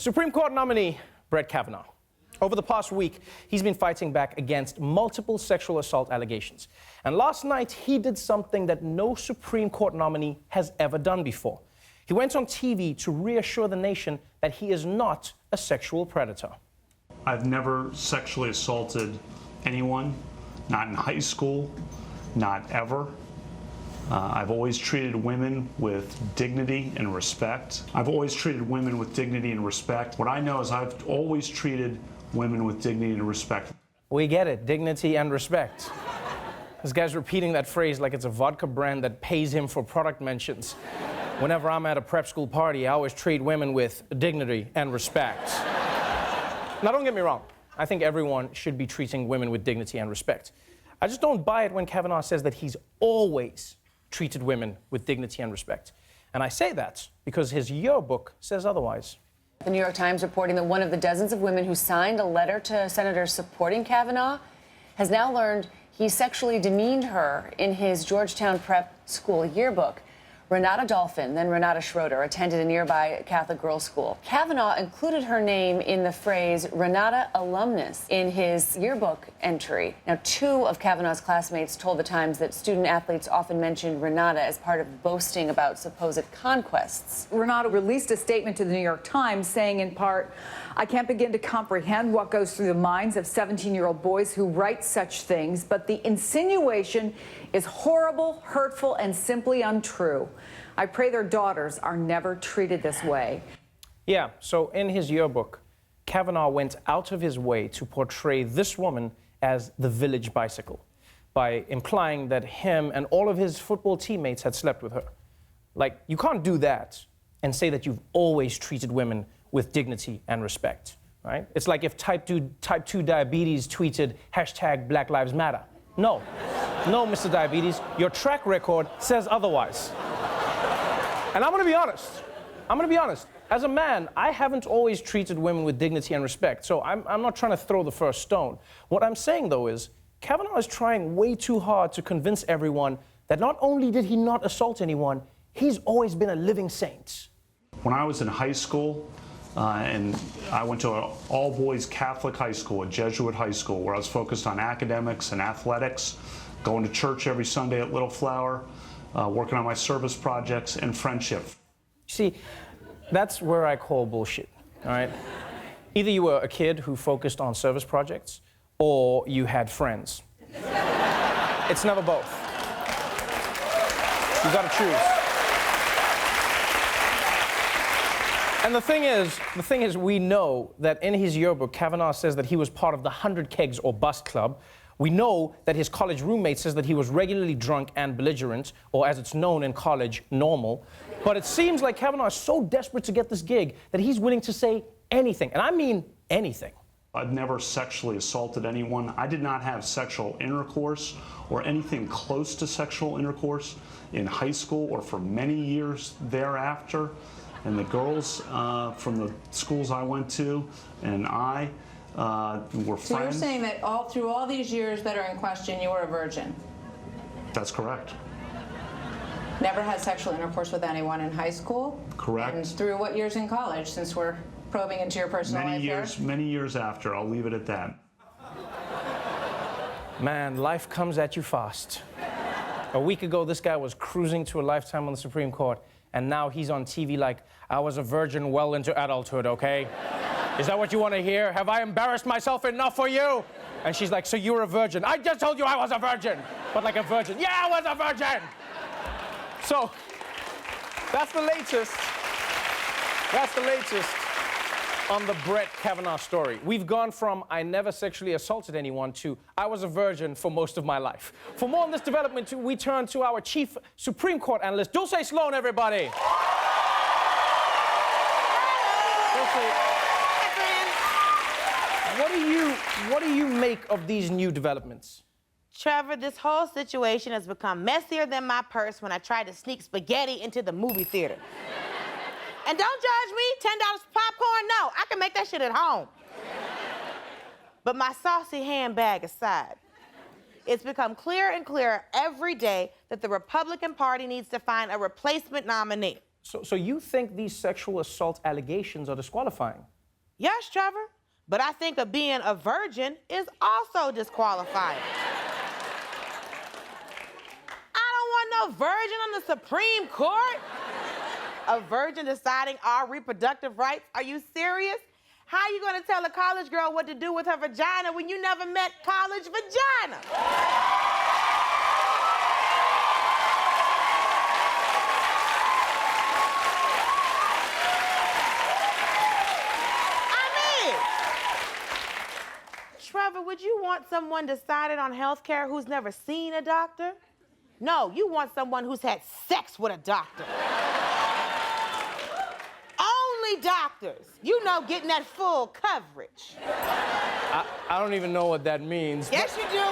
Supreme Court nominee Brett Kavanaugh. Over the past week, he's been fighting back against multiple sexual assault allegations. And last night, he did something that no Supreme Court nominee has ever done before. He went on TV to reassure the nation that he is not a sexual predator. I've never sexually assaulted anyone, not in high school, not ever. I've always treated women with dignity and respect. What I know is I've always treated women with dignity and respect. We get it, dignity and respect. This guy's repeating that phrase like it's a vodka brand that pays him for product mentions. Whenever I'm at a prep school party, I always treat women with dignity and respect. Now, don't get me wrong. I think everyone should be treating women with dignity and respect. I just don't buy it when Kavanaugh says that he's always treated women with dignity and respect. And I say that because his yearbook says otherwise. The New York Times reporting that one of the dozens of women who signed a letter to senators supporting Kavanaugh has now learned he sexually demeaned her in his Georgetown prep school yearbook. Renata Dolphin, then Renata Schroeder, attended a nearby Catholic girls' school. Kavanaugh included her name in the phrase Renata alumnus in his yearbook entry. Now, two of Kavanaugh's classmates told the Times that student athletes often mentioned Renata as part of boasting about supposed conquests. Renata released a statement to the New York Times saying in part, "I can't begin to comprehend what goes through the minds of 17-year-old boys who write such things, but the insinuation is horrible, hurtful, and simply untrue. I pray their daughters are never treated this way." Yeah, so in his yearbook, Kavanaugh went out of his way to portray this woman as the village bicycle by implying that him and all of his football teammates had slept with her. Like, you can't do that and say that you've always treated women with dignity and respect, right? It's like if type 2 diabetes tweeted hashtag Black Lives Matter. No, Mr. Diabetes, your track record says otherwise. And I'm gonna be honest. As a man, I haven't always treated women with dignity and respect, so I'm not trying to throw the first stone. What I'm saying, though, is Kavanaugh is trying way too hard to convince everyone that not only did he not assault anyone, he's always been a living saint. When I was in high school, and I went to an all-boys Catholic high school, a Jesuit high school, where I was focused on academics and athletics, going to church every Sunday at Little Flower, working on my service projects and friendship. See, that's where I call bullshit, all right? Either you were a kid who focused on service projects, or you had friends. It's never both. You gotta choose. And the thing is, we know that in his yearbook, Kavanaugh says that he was part of the 100 Kegs or Bust Club. We know that his college roommate says that he was regularly drunk and belligerent, or as it's known in college, normal. But it seems like Kavanaugh is so desperate to get this gig that he's willing to say anything, and I mean anything. I've never sexually assaulted anyone. I did not have sexual intercourse or anything close to sexual intercourse in high school or for many years thereafter. And the girls from the schools I went to and I were friends. So you're saying that through all these years that are in question, you were a virgin? That's correct. Never had sexual intercourse with anyone in high school? Correct. And through what years in college, since we're probing into your personal life here? Many years after. I'll leave it at that. Man, life comes at you fast. A week ago, this guy was cruising to a lifetime on the Supreme Court, and now he's on TV like, I was a virgin well into adulthood, okay? Is that what you want to hear? Have I embarrassed myself enough for you? And she's like, so you were a virgin? I just told you I was a virgin. But like a virgin. Yeah, I was a virgin! So, that's the latest on the Brett Kavanaugh story. We've gone from I never sexually assaulted anyone to I was a virgin for most of my life. For more on this development, we turn to our chief Supreme Court analyst, Dulcé Sloan, everybody. What do you make of these new developments? Trevor, this whole situation has become messier than my purse when I tried to sneak spaghetti into the movie theater. And don't judge me, $10 popcorn, no, I can make that shit at home. But my saucy handbag aside, it's become clearer and clearer every day that the Republican Party needs to find a replacement nominee. So you think these sexual assault allegations are disqualifying? Yes, Trevor. But I think of being a virgin is also disqualifying. I don't want no virgin on the Supreme Court. A virgin deciding our reproductive rights? Are you serious? How are you going to tell a college girl what to do with her vagina when you never met college vagina? Trevor, would you want someone decided on health care who's never seen a doctor? No, you want someone who's had sex with a doctor. Only doctors. You know, getting that full coverage. I don't even know what that means. Yes, you do.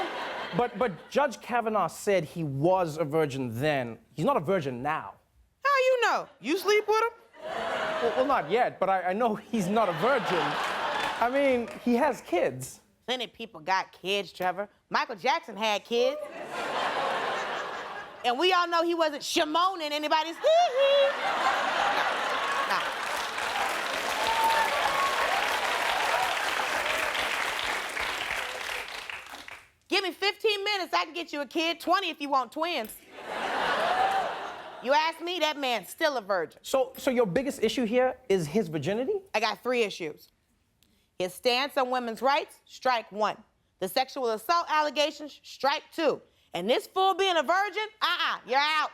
But Judge Kavanaugh said he was a virgin then. He's not a virgin now. How you know? You sleep with him? Well, not yet, but I know he's not a virgin. I mean, he has kids. Plenty of people got kids, Trevor. Michael Jackson had kids. And we all know he wasn't shamoning anybody's hee-hee. No. Give me 15 minutes, I can get you a kid. 20 if you want twins. You ask me, that man's still a virgin. So your biggest issue here is his virginity? I got 3 issues. His stance on women's rights, strike 1. The sexual assault allegations, strike 2. And this fool being a virgin, you're out.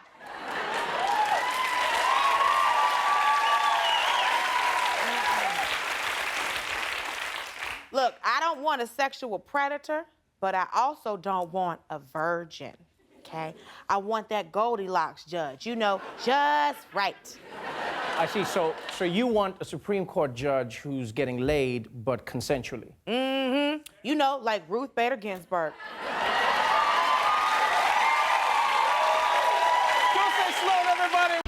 Look, I don't want a sexual predator, but I also don't want a virgin, okay? I want that Goldilocks judge, you know, just right. I see. So you want a Supreme Court judge who's getting laid, but consensually? Mm-hmm. You know, like Ruth Bader Ginsburg. Dulcé Sloan, everybody!